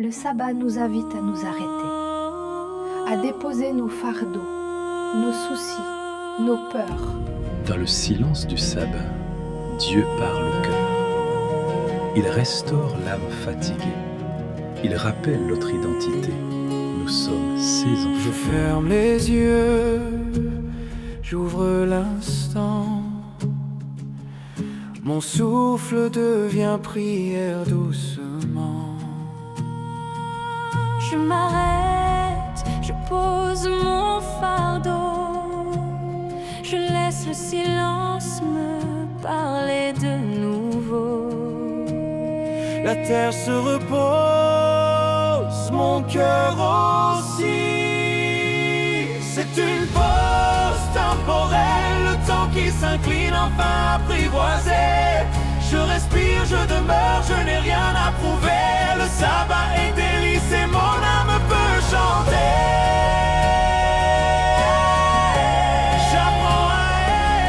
Le sabbat nous invite à nous arrêter, à déposer nos fardeaux, nos soucis, nos peurs. Dans le silence du sabbat, Dieu parle au cœur. Il restaure l'âme fatiguée. Il rappelle notre identité. Nous sommes ses Je enfants. ferme les yeux, j'ouvre l'instant. Mon souffle devient prière doucement. Je m'arrête, je pose mon fardeau. Je laisse le silence me parler de nouveau. La terre se repose, mon cœur aussi. C'est une pause temporelle, le temps qui s'incline enfin apprivoisé. Je respire, je demeure, je n'ai rien à prouver. Le sabbat est délice et mon âme peut chanter. J'apprends à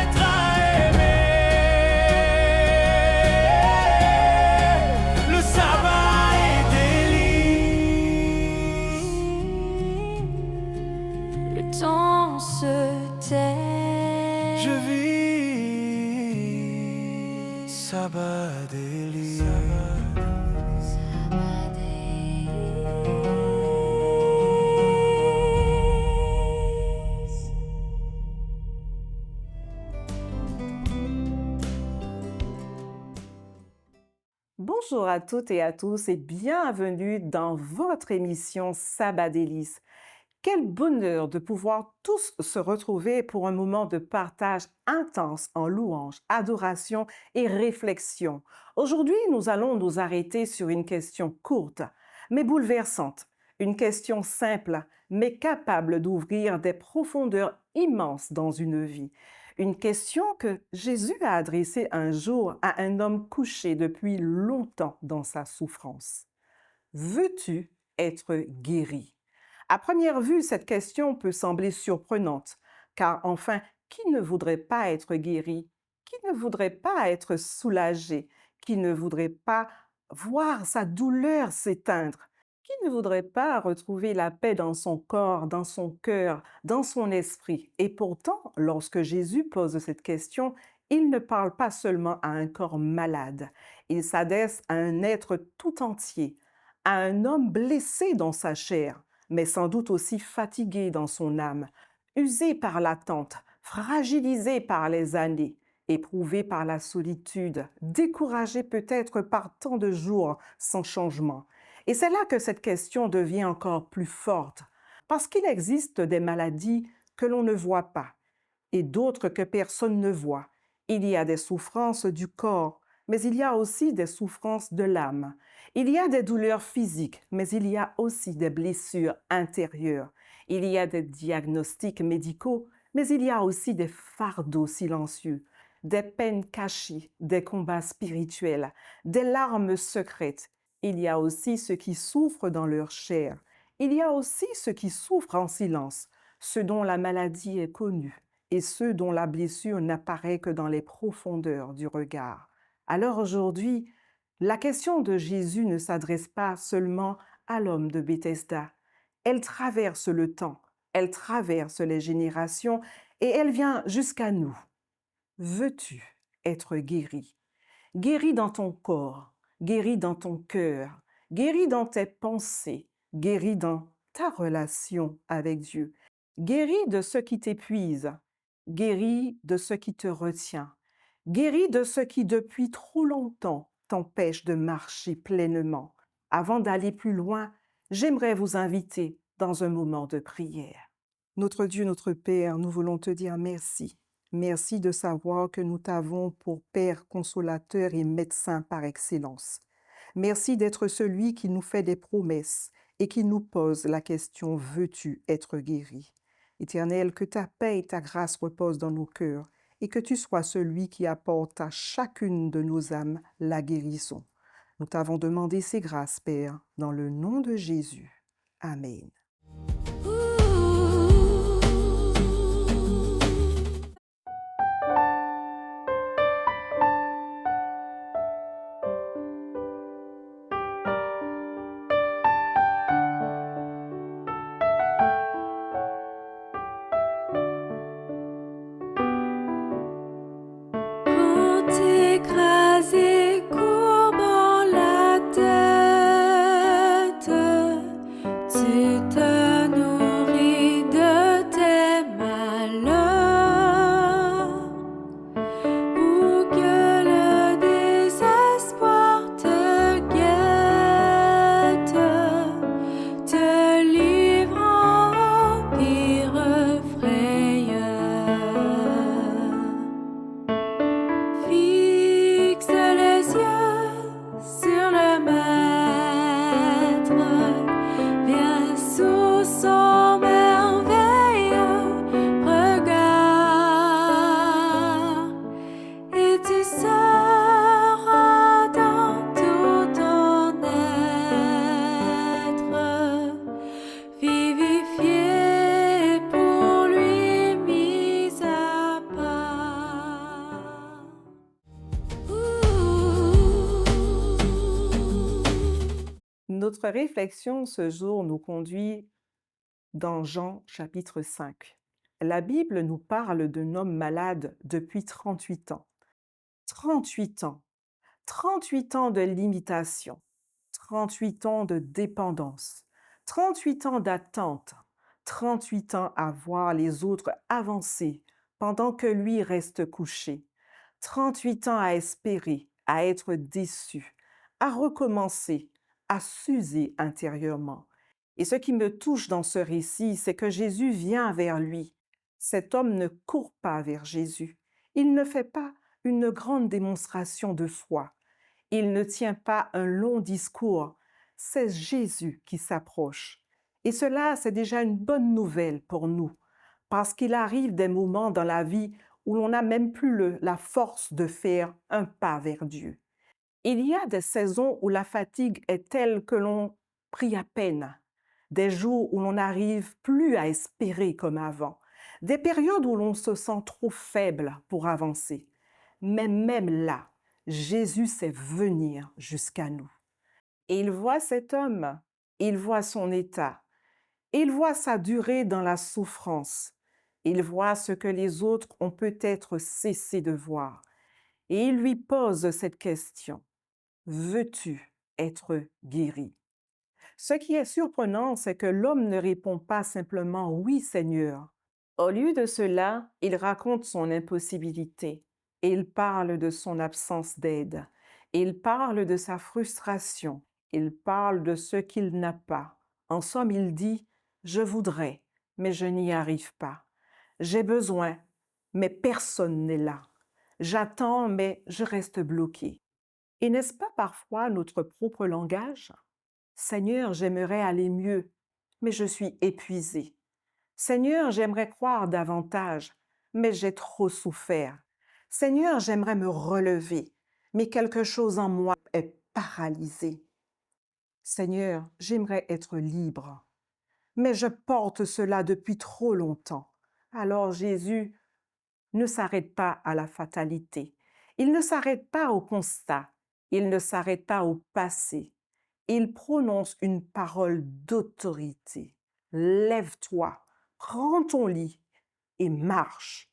être, à aimer. Le sabbat est délice. Le temps se tait. Je vis sabbat délice. Bonjour à toutes et à tous et bienvenue dans votre émission Sabbat Délices. Quel bonheur de pouvoir tous se retrouver pour un moment de partage intense en louange, adoration et réflexion. Aujourd'hui, nous allons nous arrêter sur une question courte, mais bouleversante. Une question simple, mais capable d'ouvrir des profondeurs immenses dans une vie. Une question que Jésus a adressée un jour à un homme couché depuis longtemps dans sa souffrance. Veux-tu être guéri? À première vue, cette question peut sembler surprenante, car enfin, qui ne voudrait pas être guéri? Qui ne voudrait pas être soulagé? Qui ne voudrait pas voir sa douleur s'éteindre? Qui ne voudrait pas retrouver la paix dans son corps, dans son cœur, dans son esprit? Et pourtant, lorsque Jésus pose cette question, il ne parle pas seulement à un corps malade, il s'adresse à un être tout entier, à un homme blessé dans sa chair, mais sans doute aussi fatigué dans son âme, usé par l'attente, fragilisé par les années, éprouvé par la solitude, découragé peut-être par tant de jours sans changement. Et c'est là que cette question devient encore plus forte, parce qu'il existe des maladies que l'on ne voit pas et d'autres que personne ne voit. Il y a des souffrances du corps, mais il y a aussi des souffrances de l'âme. Il y a des douleurs physiques, mais il y a aussi des blessures intérieures. Il y a des diagnostics médicaux, mais il y a aussi des fardeaux silencieux, des peines cachées, des combats spirituels, des larmes secrètes. Il y a aussi ceux qui souffrent dans leur chair. Il y a aussi ceux qui souffrent en silence, ceux dont la maladie est connue et ceux dont la blessure n'apparaît que dans les profondeurs du regard. Alors aujourd'hui, la question de Jésus ne s'adresse pas seulement à l'homme de Bethesda. Elle traverse le temps, elle traverse les générations et elle vient jusqu'à nous. Veux-tu être guéri? Guéri dans ton corps, guéri dans ton cœur, guéri dans tes pensées, guéri dans ta relation avec Dieu, guéri de ce qui t'épuise, guéri de ce qui te retient, guéri de ce qui depuis trop longtemps t'empêche de marcher pleinement. Avant d'aller plus loin, j'aimerais vous inviter dans un moment de prière. Notre Dieu, notre Père, nous voulons te dire merci. Merci de savoir que nous t'avons pour Père consolateur et médecin par excellence. Merci d'être celui qui nous fait des promesses et qui nous pose la question « Veux-tu être guéri ?» Éternel, que ta paix et ta grâce reposent dans nos cœurs et que tu sois celui qui apporte à chacune de nos âmes la guérison. Nous t'avons demandé ces grâces, Père, dans le nom de Jésus. Amen. Notre réflexion ce jour nous conduit dans Jean chapitre 5. La Bible nous parle d'un homme malade depuis 38 ans. 38 ans. 38 ans de limitation. 38 ans de dépendance. 38 ans d'attente. 38 ans à voir les autres avancer pendant que lui reste couché. 38 ans à espérer, à être déçu, à recommencer, à s'user intérieurement. Et ce qui me touche dans ce récit, c'est que Jésus vient vers lui. Cet homme ne court pas vers Jésus. Il ne fait pas une grande démonstration de foi. Il ne tient pas un long discours. C'est Jésus qui s'approche. Et cela, c'est déjà une bonne nouvelle pour nous, parce qu'il arrive des moments dans la vie où l'on n'a même plus la force de faire un pas vers Dieu. Il y a des saisons où la fatigue est telle que l'on prie à peine, des jours où l'on n'arrive plus à espérer comme avant, des périodes où l'on se sent trop faible pour avancer. Mais même là, Jésus sait venir jusqu'à nous. Et il voit cet homme, il voit son état, il voit sa durée dans la souffrance, il voit ce que les autres ont peut-être cessé de voir. Et il lui pose cette question: veux-tu être guéri? Ce qui est surprenant, c'est que l'homme ne répond pas simplement oui, Seigneur. Au lieu de cela, il raconte son impossibilité. Et il parle de son absence d'aide. Il parle de sa frustration. Il parle de ce qu'il n'a pas. En somme, il dit: je voudrais, mais je n'y arrive pas. J'ai besoin, mais personne n'est là. J'attends, mais je reste bloqué. Et n'est-ce pas parfois notre propre langage? Seigneur, j'aimerais aller mieux, mais je suis épuisé. Seigneur, j'aimerais croire davantage, mais j'ai trop souffert. Seigneur, j'aimerais me relever, mais quelque chose en moi est paralysé. Seigneur, j'aimerais être libre, mais je porte cela depuis trop longtemps. Alors Jésus ne s'arrête pas à la fatalité. Il ne s'arrête pas au constat. Il ne s'arrête pas au passé. Il prononce une parole d'autorité. Lève-toi, prends ton lit et marche.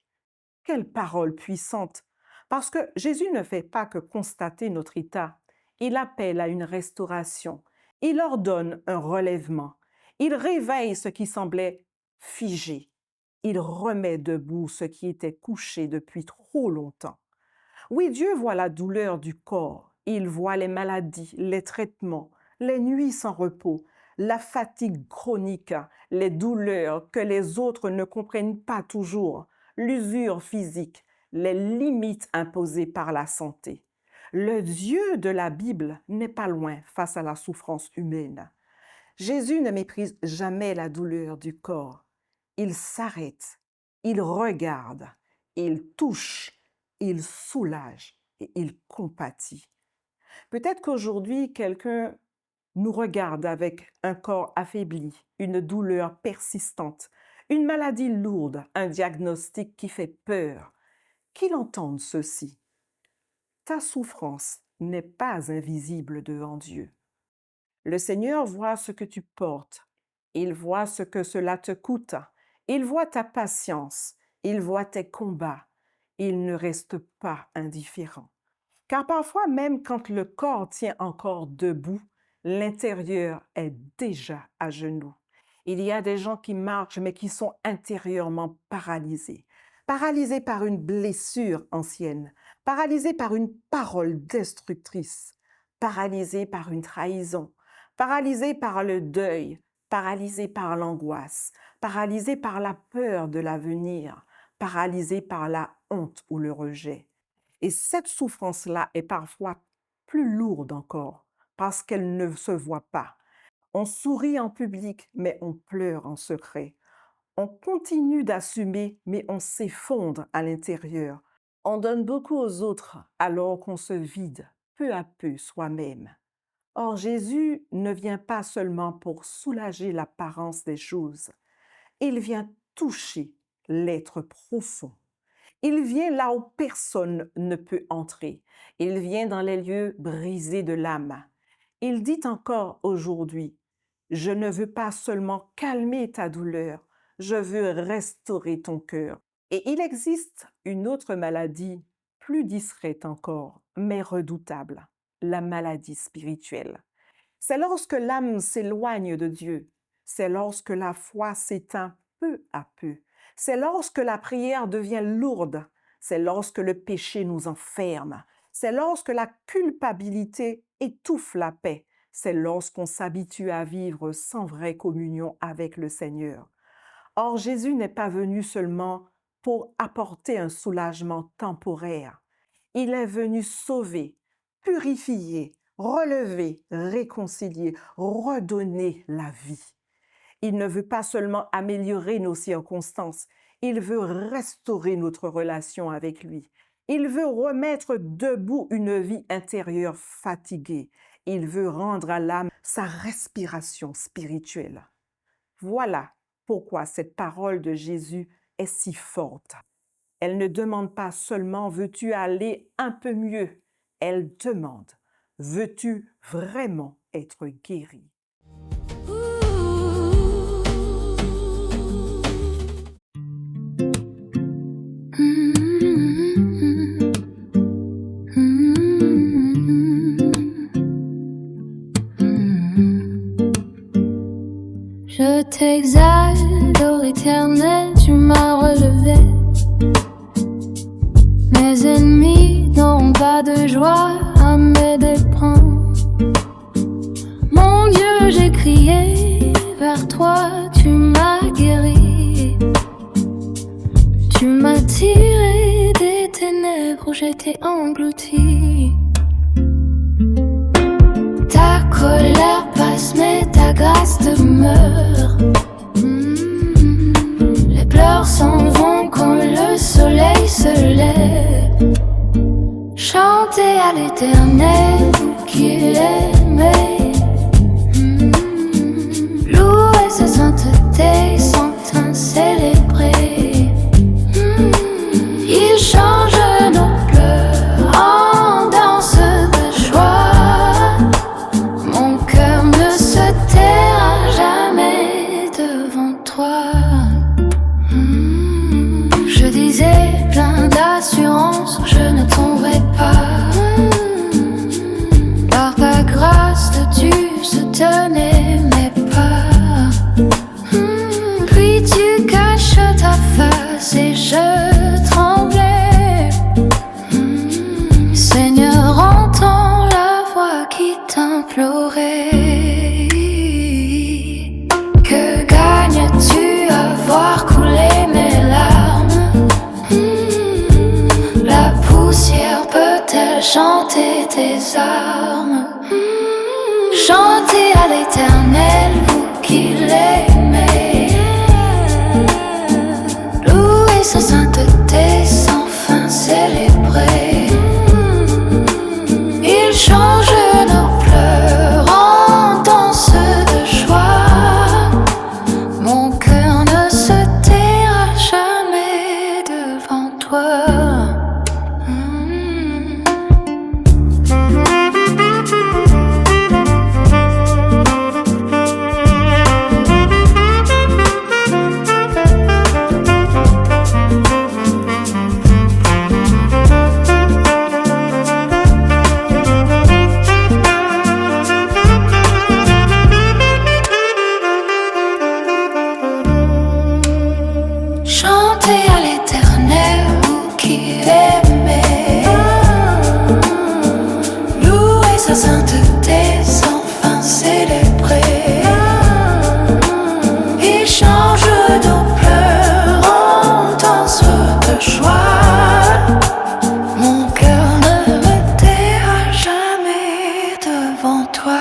Quelle parole puissante! Parce que Jésus ne fait pas que constater notre état. Il appelle à une restauration. Il ordonne un relèvement. Il réveille ce qui semblait figé. Il remet debout ce qui était couché depuis trop longtemps. Oui, Dieu voit la douleur du corps. Il voit les maladies, les traitements, les nuits sans repos, la fatigue chronique, les douleurs que les autres ne comprennent pas toujours, l'usure physique, les limites imposées par la santé. Le Dieu de la Bible n'est pas loin face à la souffrance humaine. Jésus ne méprise jamais la douleur du corps. Il s'arrête, il regarde, il touche, il soulage et il compatit. Peut-être qu'aujourd'hui, quelqu'un nous regarde avec un corps affaibli, une douleur persistante, une maladie lourde, un diagnostic qui fait peur. Qu'il entende ceci. Ta souffrance n'est pas invisible devant Dieu. Le Seigneur voit ce que tu portes. Il voit ce que cela te coûte. Il voit ta patience. Il voit tes combats. Il ne reste pas indifférent. Car parfois, même quand le corps tient encore debout, l'intérieur est déjà à genoux. Il y a des gens qui marchent, mais qui sont intérieurement paralysés. Paralysés par une blessure ancienne, paralysés par une parole destructrice, paralysés par une trahison, paralysés par le deuil, paralysés par l'angoisse, paralysés par la peur de l'avenir, paralysés par la honte ou le rejet. Et cette souffrance-là est parfois plus lourde encore parce qu'elle ne se voit pas. On sourit en public, mais on pleure en secret. On continue d'assumer, mais on s'effondre à l'intérieur. On donne beaucoup aux autres alors qu'on se vide peu à peu soi-même. Or, Jésus ne vient pas seulement pour soulager l'apparence des choses. Il vient toucher l'être profond. Il vient là où personne ne peut entrer. Il vient dans les lieux brisés de l'âme. Il dit encore aujourd'hui, je ne veux pas seulement calmer ta douleur, je veux restaurer ton cœur. Et il existe une autre maladie, plus discrète encore, mais redoutable, la maladie spirituelle. C'est lorsque l'âme s'éloigne de Dieu, c'est lorsque la foi s'éteint peu à peu, c'est lorsque la prière devient lourde, c'est lorsque le péché nous enferme, c'est lorsque la culpabilité étouffe la paix, c'est lorsqu'on s'habitue à vivre sans vraie communion avec le Seigneur. Or, Jésus n'est pas venu seulement pour apporter un soulagement temporaire. Il est venu sauver, purifier, relever, réconcilier, redonner la vie. Il ne veut pas seulement améliorer nos circonstances, il veut restaurer notre relation avec lui. Il veut remettre debout une vie intérieure fatiguée. Il veut rendre à l'âme sa respiration spirituelle. Voilà pourquoi cette parole de Jésus est si forte. Elle ne demande pas seulement veux-tu aller un peu mieux, elle demande veux-tu vraiment être guéri? Je t'exalte, ô Éternel, tu m'as relevé. Mes ennemis n'auront pas de joie à me déprendre. Mon Dieu, j'ai crié vers toi, tu m'as guéri. Tu m'as tiré des ténèbres où j'étais englouti. Ta colère passe, mais ta grâce demeure. Les pleurs s'en vont quand le soleil se lève. Chantez à l'Éternel, vous qui l'aimez. Louez sa sainteté sans un célébrer. Il change nos pleurs en danse de joie. Mon cœur ne se taira jamais devant toi. Je disais plein d'assurance, je ne tomberai pas. Par ta grâce, tu soutenais mes pas. Puis tu caches ta face et je tremblais. Seigneur, entends la voix qui t'implorait. Que gagnes-tu à voir couler mes larmes? La poussière peut-elle chanter tes armes? Chantez à l'Éternel, vous qui l'aimez. Louez sa sainteté sans fin célébrer. Il change nos pleurs en danse de joie. Mon cœur ne se taira jamais devant toi. Chantez à l'Éternel, vous qui aimez. Louez sa sainteté sans fin célébrer. Il change nos pleurs en danse de joie. Mon cœur ne me taira jamais devant toi.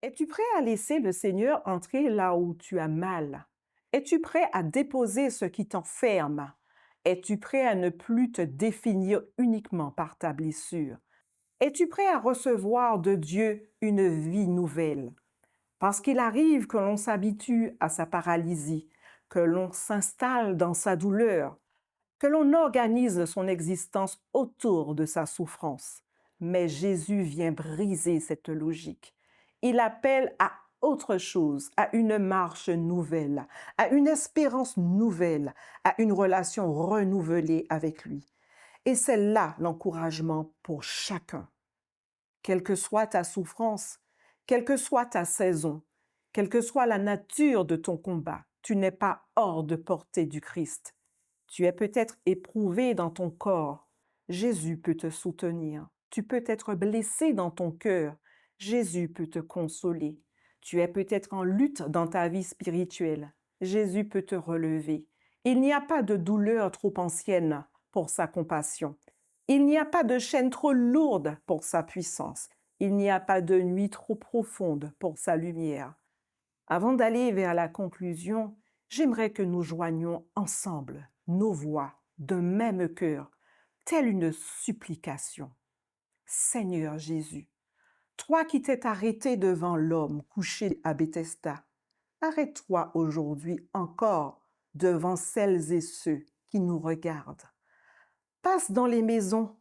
Es-tu prêt à laisser le Seigneur entrer là où tu as mal? Es-tu prêt à déposer ce qui t'enferme? Es-tu prêt à ne plus te définir uniquement par ta blessure? Es-tu prêt à recevoir de Dieu une vie nouvelle? Parce qu'il arrive que l'on s'habitue à sa paralysie, que l'on s'installe dans sa douleur. que l'on organise son existence autour de sa souffrance. Mais Jésus vient briser cette logique. Il appelle à autre chose, à une marche nouvelle, à une espérance nouvelle, à une relation renouvelée avec lui. Et c'est là l'encouragement pour chacun. Quelle que soit ta souffrance, quelle que soit ta saison, quelle que soit la nature de ton combat, tu n'es pas hors de portée du Christ. Tu es peut-être éprouvé dans ton corps. Jésus peut te soutenir. Tu peux être blessé dans ton cœur. Jésus peut te consoler. Tu es peut-être en lutte dans ta vie spirituelle. Jésus peut te relever. Il n'y a pas de douleur trop ancienne pour sa compassion. Il n'y a pas de chaîne trop lourde pour sa puissance. Il n'y a pas de nuit trop profonde pour sa lumière. Avant d'aller vers la conclusion, j'aimerais que nous joignions ensemble nos voix d'un même cœur, telle une supplication. Seigneur Jésus, toi qui t'es arrêté devant l'homme couché à Bethesda, arrête-toi aujourd'hui encore devant celles et ceux qui nous regardent. Passe dans les maisons,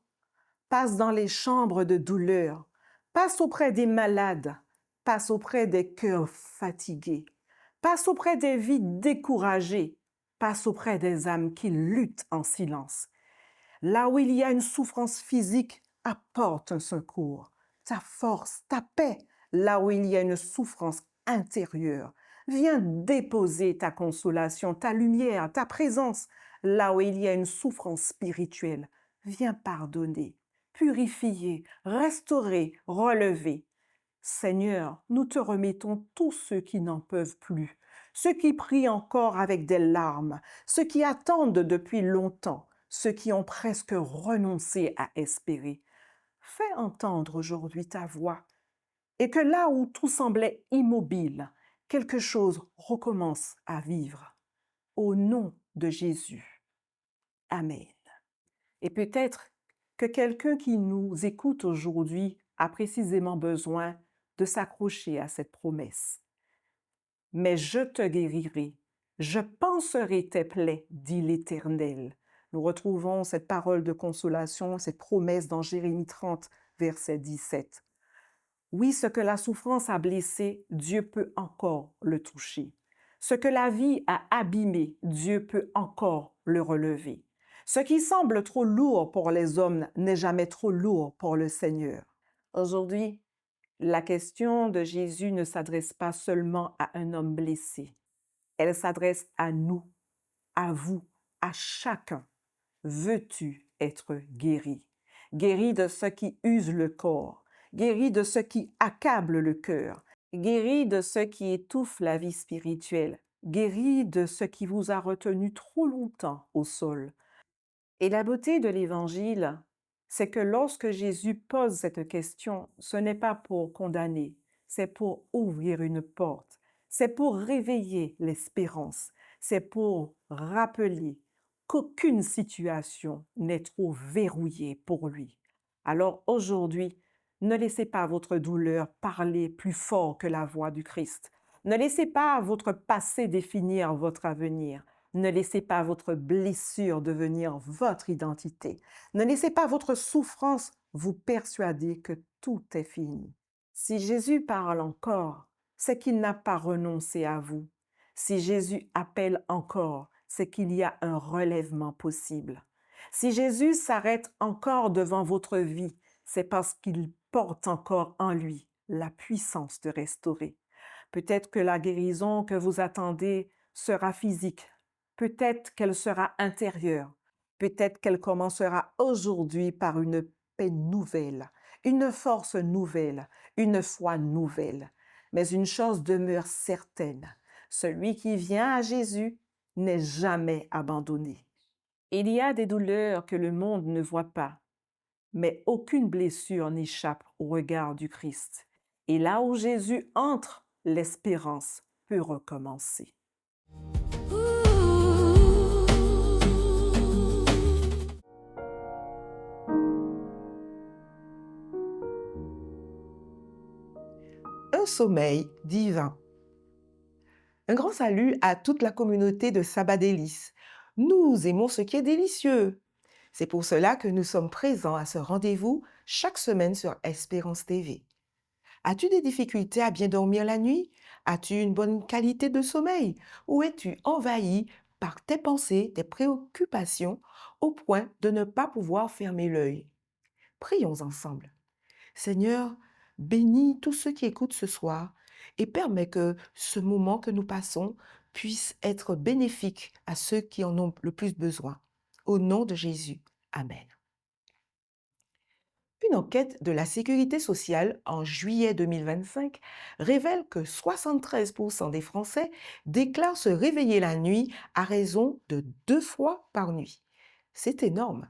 passe dans les chambres de douleur, passe auprès des malades, passe auprès des cœurs fatigués, passe auprès des vies découragées, passe auprès des âmes qui luttent en silence. Là où il y a une souffrance physique, apporte un secours, ta force, ta paix. Là où il y a une souffrance intérieure, viens déposer ta consolation, ta lumière, ta présence. Là où il y a une souffrance spirituelle, viens pardonner, purifier, restaurer, relever. Seigneur, nous te remettons tous ceux qui n'en peuvent plus, ceux qui prient encore avec des larmes, ceux qui attendent depuis longtemps, ceux qui ont presque renoncé à espérer. Fais entendre aujourd'hui ta voix et que là où tout semblait immobile, quelque chose recommence à vivre. Au nom de Jésus. Amen. Et peut-être que quelqu'un qui nous écoute aujourd'hui a précisément besoin de s'accrocher à cette promesse. Mais je te guérirai, je panserai tes plaies, dit l'Éternel. Nous retrouvons cette parole de consolation, cette promesse dans Jérémie 30, verset 17. Oui, ce que la souffrance a blessé, Dieu peut encore le toucher. Ce que la vie a abîmé, Dieu peut encore le relever. Ce qui semble trop lourd pour les hommes n'est jamais trop lourd pour le Seigneur. Aujourd'hui, la question de Jésus ne s'adresse pas seulement à un homme blessé. Elle s'adresse à nous, à vous, à chacun. Veux-tu être guéri? Guéri de ce qui use le corps, guéri de ce qui accable le cœur, guéri de ce qui étouffe la vie spirituelle, guéri de ce qui vous a retenu trop longtemps au sol. Et la beauté de l'Évangile, c'est que lorsque Jésus pose cette question, ce n'est pas pour condamner, c'est pour ouvrir une porte, c'est pour réveiller l'espérance, c'est pour rappeler qu'aucune situation n'est trop verrouillée pour lui. Alors aujourd'hui, ne laissez pas votre douleur parler plus fort que la voix du Christ. Ne laissez pas votre passé définir votre avenir. Ne laissez pas votre blessure devenir votre identité. Ne laissez pas votre souffrance vous persuader que tout est fini. Si Jésus parle encore, c'est qu'il n'a pas renoncé à vous. Si Jésus appelle encore, c'est qu'il y a un relèvement possible. Si Jésus s'arrête encore devant votre vie, c'est parce qu'il porte encore en lui la puissance de restaurer. Peut-être que la guérison que vous attendez sera physique. Peut-être qu'elle sera intérieure. Peut-être qu'elle commencera aujourd'hui par une paix nouvelle, une force nouvelle, une foi nouvelle. Mais une chose demeure certaine, celui qui vient à Jésus n'est jamais abandonné. Il y a des douleurs que le monde ne voit pas, mais aucune blessure n'échappe au regard du Christ. Et là où Jésus entre, l'espérance peut recommencer. Un sommeil divin. Un grand salut à toute la communauté de Sabbat Délices. Nous aimons ce qui est délicieux. C'est pour cela que nous sommes présents à ce rendez-vous chaque semaine sur Espérance TV. As-tu des difficultés à bien dormir la nuit? As-tu une bonne qualité de sommeil? Ou es-tu envahi par tes pensées, tes préoccupations, au point de ne pas pouvoir fermer l'œil? Prions ensemble. Seigneur, bénis tous ceux qui écoutent ce soir et permets que ce moment que nous passons puisse être bénéfique à ceux qui en ont le plus besoin. Au nom de Jésus. Amen. Une enquête de la Sécurité sociale en juillet 2025 révèle que 73% des Français déclarent se réveiller la nuit à raison de 2 fois par nuit. C'est énorme.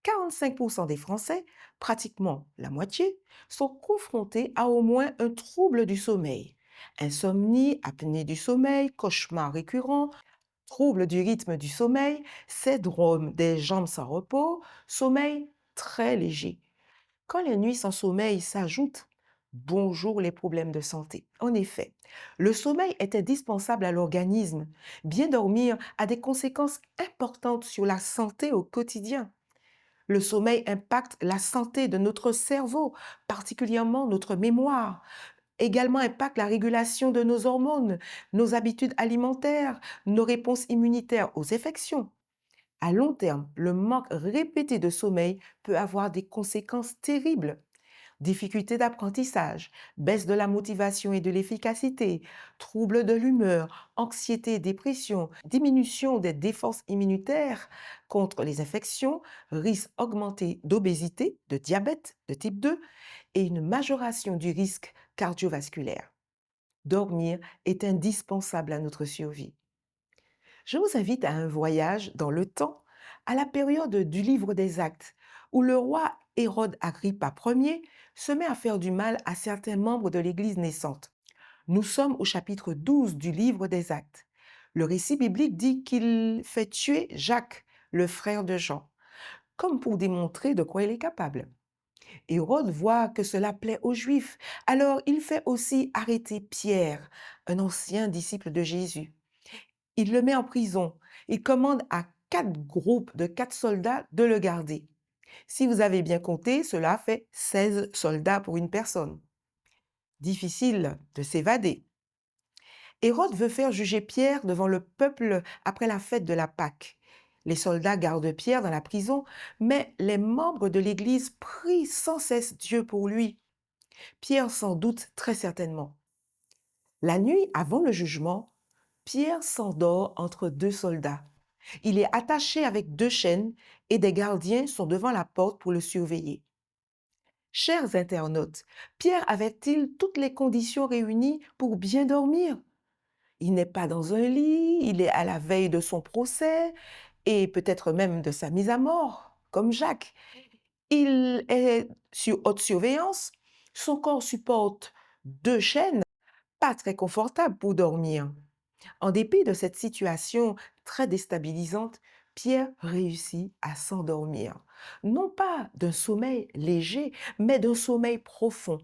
45% des Français, pratiquement la moitié, sont confrontés à au moins un trouble du sommeil. Insomnie, apnée du sommeil, cauchemars récurrents, troubles du rythme du sommeil, syndrome des jambes sans repos, sommeil très léger. Quand les nuits sans sommeil s'ajoutent, bonjour les problèmes de santé. En effet, le sommeil est indispensable à l'organisme. Bien dormir a des conséquences importantes sur la santé au quotidien. Le sommeil impacte la santé de notre cerveau, particulièrement notre mémoire. Également impacte la régulation de nos hormones, nos habitudes alimentaires, nos réponses immunitaires aux infections. À long terme, le manque répété de sommeil peut avoir des conséquences terribles. Difficultés d'apprentissage, baisse de la motivation et de l'efficacité, troubles de l'humeur, anxiété et dépression, diminution des défenses immunitaires contre les infections, risque augmenté d'obésité, de diabète de type 2 et une majoration du risque cardiovasculaire. Dormir est indispensable à notre survie. Je vous invite à un voyage dans le temps, à la période du livre des Actes, où le roi Hérode Agrippa Ier se met à faire du mal à certains membres de l'Église naissante. Nous sommes au chapitre 12 du livre des Actes. Le récit biblique dit qu'il fait tuer Jacques, le frère de Jean, comme pour démontrer de quoi il est capable. Hérode voit que cela plaît aux Juifs, alors il fait aussi arrêter Pierre, un ancien disciple de Jésus. Il le met en prison. Il commande à 4 groupes de 4 soldats de le garder. Si vous avez bien compté, cela fait 16 soldats pour une personne. Difficile de s'évader. Hérode veut faire juger Pierre devant le peuple après la fête de la Pâque. Les soldats gardent Pierre dans la prison, mais les membres de l'Église prient sans cesse Dieu pour lui. Pierre s'en doute très certainement. La nuit avant le jugement, Pierre s'endort entre 2 soldats. Il est attaché avec 2 chaînes et des gardiens sont devant la porte pour le surveiller. Chers internautes, Pierre avait-il toutes les conditions réunies pour bien dormir? Il n'est pas dans un lit, il est à la veille de son procès et peut-être même de sa mise à mort, comme Jacques. Il est sur haute surveillance, son corps supporte 2 chaînes, pas très confortable pour dormir. En dépit de cette situation très déstabilisante, Pierre réussit à s'endormir. Non pas d'un sommeil léger, mais d'un sommeil profond.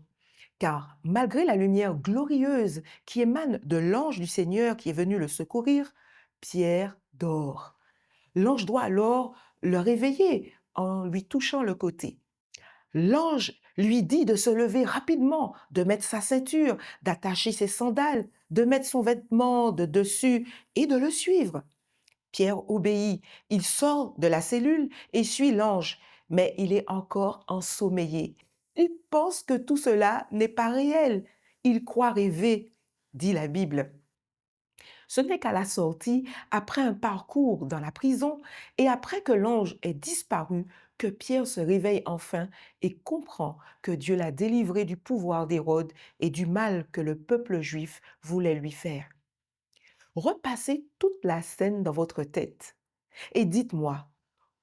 Car malgré la lumière glorieuse qui émane de l'ange du Seigneur qui est venu le secourir, Pierre dort. L'ange doit alors le réveiller en lui touchant le côté. L'ange lui dit de se lever rapidement, de mettre sa ceinture, d'attacher ses sandales, de mettre son vêtement de dessus et de le suivre. Pierre obéit, il sort de la cellule et suit l'ange, mais il est encore ensommeillé. Il pense que tout cela n'est pas réel. Il croit rêver, dit la Bible. Ce n'est qu'à la sortie, après un parcours dans la prison et après que l'ange ait disparu, que Pierre se réveille enfin et comprend que Dieu l'a délivré du pouvoir d'Hérode et du mal que le peuple juif voulait lui faire. Repassez toute la scène dans votre tête et dites-moi,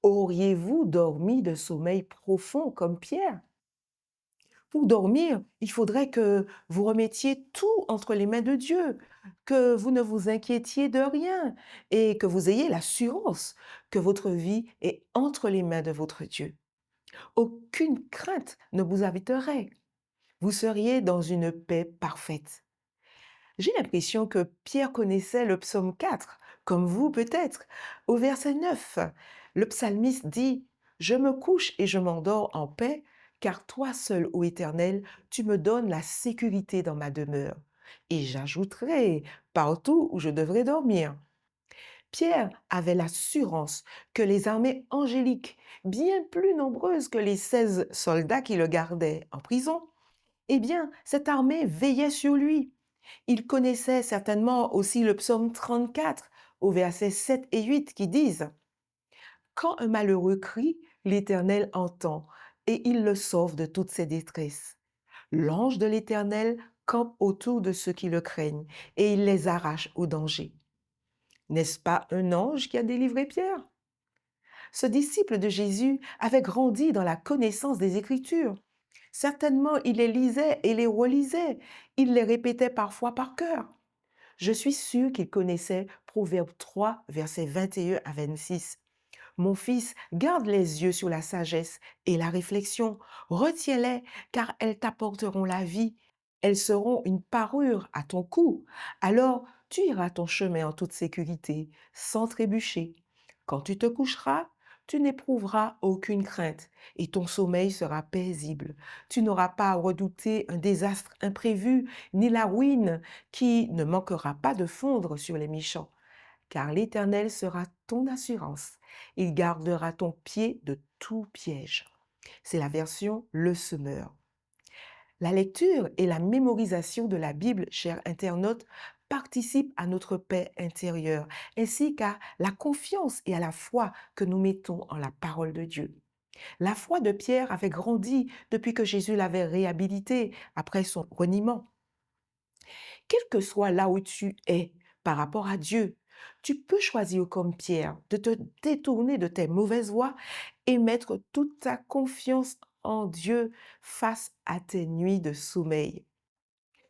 auriez-vous dormi de sommeil profond comme Pierre? Pour dormir, il faudrait que vous remettiez tout entre les mains de Dieu, que vous ne vous inquiétiez de rien et que vous ayez l'assurance que votre vie est entre les mains de votre Dieu. Aucune crainte ne vous habiterait. Vous seriez dans une paix parfaite. J'ai l'impression que Pierre connaissait le psaume 4 comme vous peut-être. Au verset 9, le psalmiste dit, « Je me couche et je m'endors en paix, car toi seul, ô Éternel, tu me donnes la sécurité dans ma demeure. Et j'ajouterai partout où je devrais dormir. » Pierre avait l'assurance que les armées angéliques, bien plus nombreuses que les 16 soldats qui le gardaient en prison, eh bien, cette armée veillait sur lui. Il connaissait certainement aussi le psaume 34 au verset 7 et 8 qui disent « Quand un malheureux crie, l'Éternel entend et il le sauve de toutes ses détresses. L'ange de l'Éternel campe autour de ceux qui le craignent et il les arrache au danger. » N'est-ce pas un ange qui a délivré Pierre? Ce disciple de Jésus avait grandi dans la connaissance des Écritures. Certainement, il les lisait et les relisait. Il les répétait parfois par cœur. Je suis sûre qu'il connaissait Proverbe 3, versets 21 à 26. « Mon fils, garde les yeux sur la sagesse et la réflexion. Retiens-les, car elles t'apporteront la vie. Elles seront une parure à ton cou. Alors, tu iras ton chemin en toute sécurité, sans trébucher. Quand tu te coucheras, tu n'éprouveras aucune crainte et ton sommeil sera paisible. Tu n'auras pas à redouter un désastre imprévu, ni la ruine qui ne manquera pas de fondre sur les méchants. Car l'Éternel sera ton assurance. Il gardera ton pied de tout piège. » C'est la version Le Semeur. La lecture et la mémorisation de la Bible, chers internautes, participent à notre paix intérieure, ainsi qu'à la confiance et à la foi que nous mettons en la parole de Dieu. La foi de Pierre avait grandi depuis que Jésus l'avait réhabilité après son reniement. Quel que soit là où tu es par rapport à Dieu, tu peux choisir comme Pierre de te détourner de tes mauvaises voies et mettre toute ta confiance en Dieu face à tes nuits de sommeil.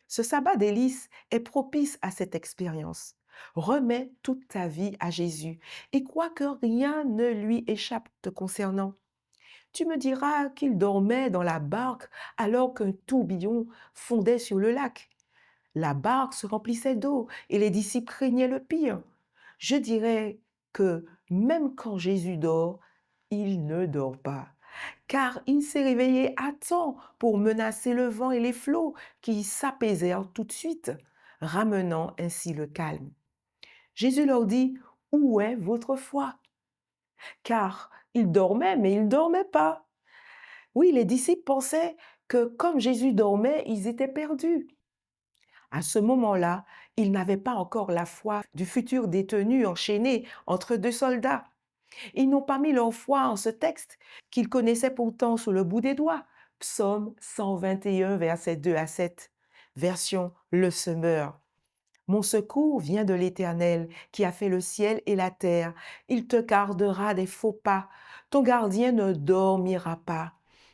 Ce sabbat délice est propice à cette expérience. Remets toute ta vie à Jésus et crois que rien ne lui échappe te concernant. Tu me diras qu'il dormait dans la barque alors qu'un tourbillon fondait sur le lac. La barque se remplissait d'eau et les disciples craignaient le pire. Je dirais que même quand Jésus dort, il ne dort pas, car il s'est réveillé à temps pour menacer le vent et les flots qui s'apaisèrent tout de suite, ramenant ainsi le calme. Jésus leur dit, « Où est votre foi ?» Car ils dormaient, mais ils ne dormaient pas. Oui, les disciples pensaient que comme Jésus dormait, ils étaient perdus. À ce moment-là, ils n'avaient pas encore la foi du futur détenu enchaîné entre deux soldats. Ils n'ont pas mis leur foi en ce texte qu'ils connaissaient pourtant sous le bout des doigts. Psaume 121, versets 2 à 7, version Le Semeur. « Mon secours vient de l'Éternel qui a fait le ciel et la terre. Il te gardera des faux pas. Ton gardien ne dormira pas.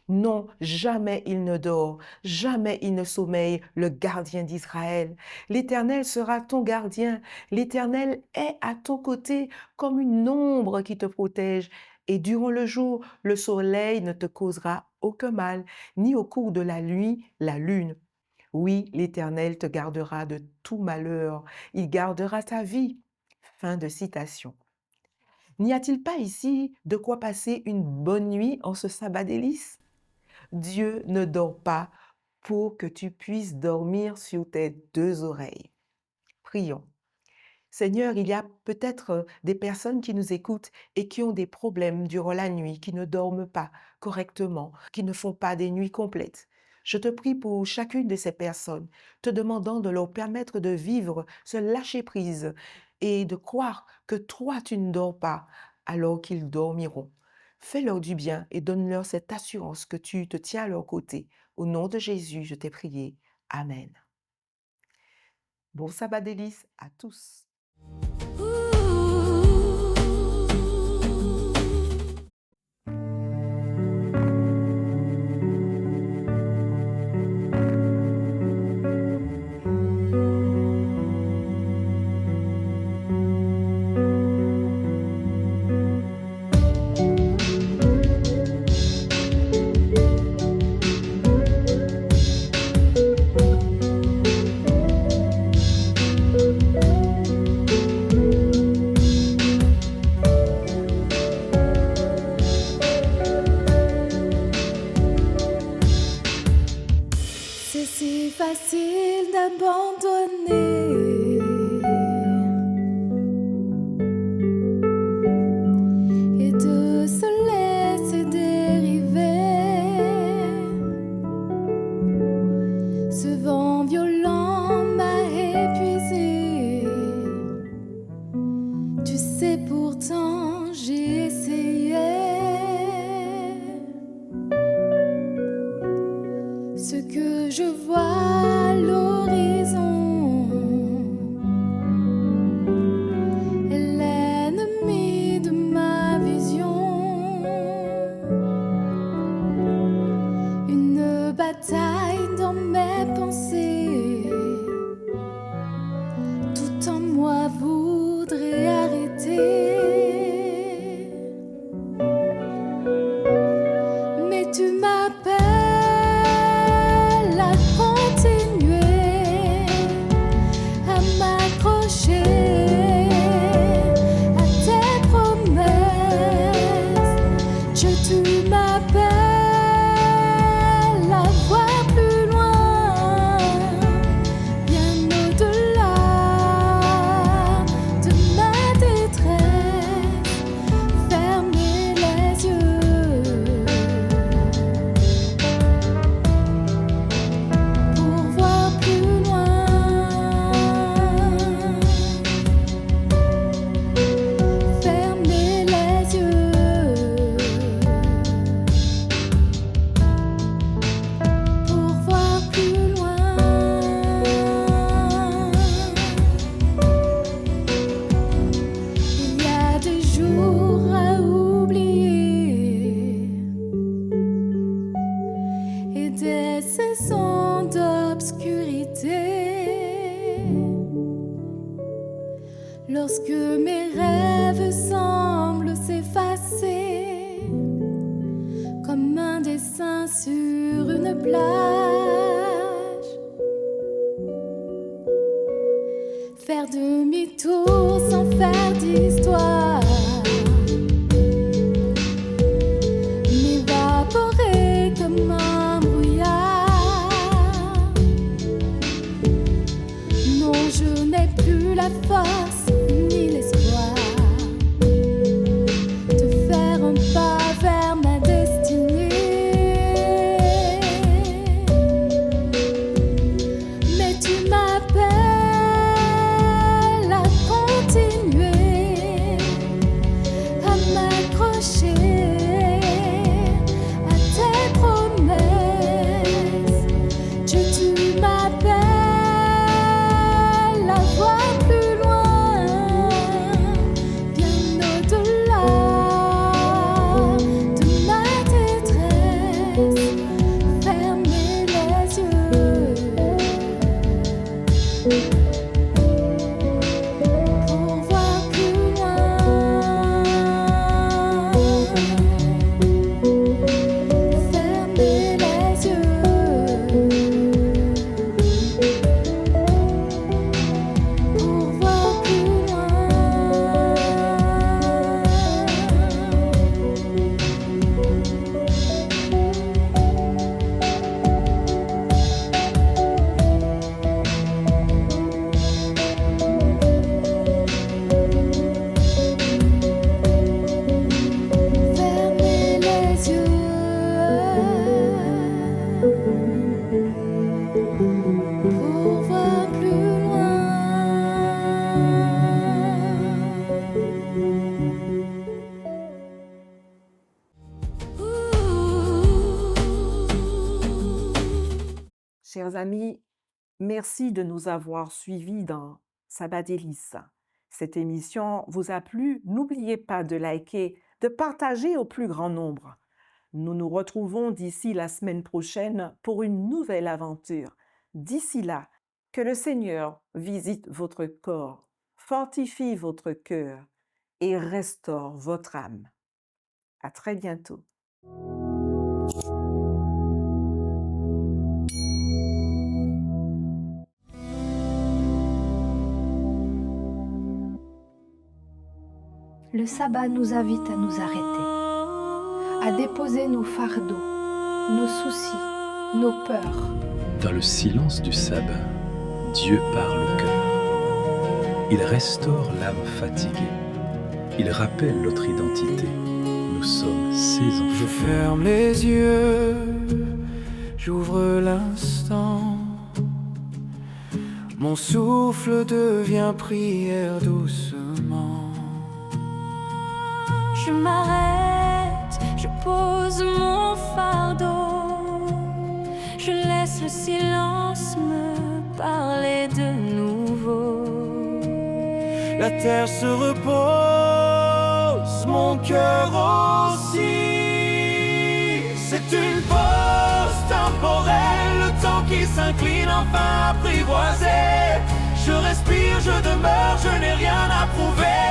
Non, jamais il ne dort, jamais il ne sommeille, le gardien d'Israël. L'Éternel sera ton gardien. L'Éternel est à ton côté comme une ombre qui te protège. Et durant le jour, le soleil ne te causera aucun mal, ni au cours de la nuit, la lune. Oui, l'Éternel te gardera de tout malheur. Il gardera ta vie. » Fin de citation. N'y a-t-il pas ici de quoi passer une bonne nuit en ce sabbat délice? Dieu ne dort pas pour que tu puisses dormir sur tes deux oreilles. Prions. Seigneur, il y a peut-être des personnes qui nous écoutent et qui ont des problèmes durant la nuit, qui ne dorment pas correctement, qui ne font pas des nuits complètes. Je te prie pour chacune de ces personnes, te demandant de leur permettre de vivre ce lâcher-prise et de croire que toi, tu ne dors pas alors qu'ils dormiront. Fais-leur du bien et donne-leur cette assurance que tu te tiens à leur côté. Au nom de Jésus, je t'ai prié. Amen. Bon sabbat délice à tous. pourtant j'ai essayé. Ce que je vois à l'horizon est l'ennemi de ma vision. Une bataille dans mes pensées, tout en moi voudrait arrêter. Mais tu m'appelles à continuer, à m'accrocher à tes promesses. Dieu, tu m'appelles à voir plus loin, bien au-delà de ma détresse. Fermer les yeux pour voir plus loin. Fermer les yeux pour voir plus loin. Il y a des jours à oublier et des saisons d'obscurité. Lorsque mes rêves semblent s'effacer comme un dessin sur une plage, faire demi-tour sans faire d'histoire, m'évaporer comme un brouillard. Non, je n'ai plus la force ni l'espoir de faire un pas vers ma destinée. Mais tu m'appelles à continuer, à m'accrocher à tes promesses. Dieu, tu m'appelles à voir plus loin, bien au-delà de ma détresse. Fermer les yeux pour voir plus loin. Fermer les yeux pour voir plus loin. Fermer les yeux pour voir plus loin. Chers amis, merci de nous avoir suivis dans Sabbat Délices. Cette émission vous a plu? N'oubliez pas de liker, de partager au plus grand nombre. Nous nous retrouvons d'ici la semaine prochaine pour une nouvelle aventure. D'ici là, que le Seigneur visite votre corps, fortifie votre cœur et restaure votre âme. À très bientôt. Le sabbat nous invite à nous arrêter, à déposer nos fardeaux, nos soucis, nos peurs. Dans le silence du sabbat, Dieu parle au cœur. Il restaure l'âme fatiguée. Il rappelle notre identité. Nous sommes ses Je enfants. ferme les yeux, j'ouvre l'instant. Mon souffle devient prière doucement. Je m'arrête, je pose mon fardeau. Je laisse le silence me parler de nouveau. La terre se repose, mon cœur aussi. C'est une pause temporelle, le temps qui s'incline enfin apprivoisé. Je respire, je demeure, je n'ai rien à prouver.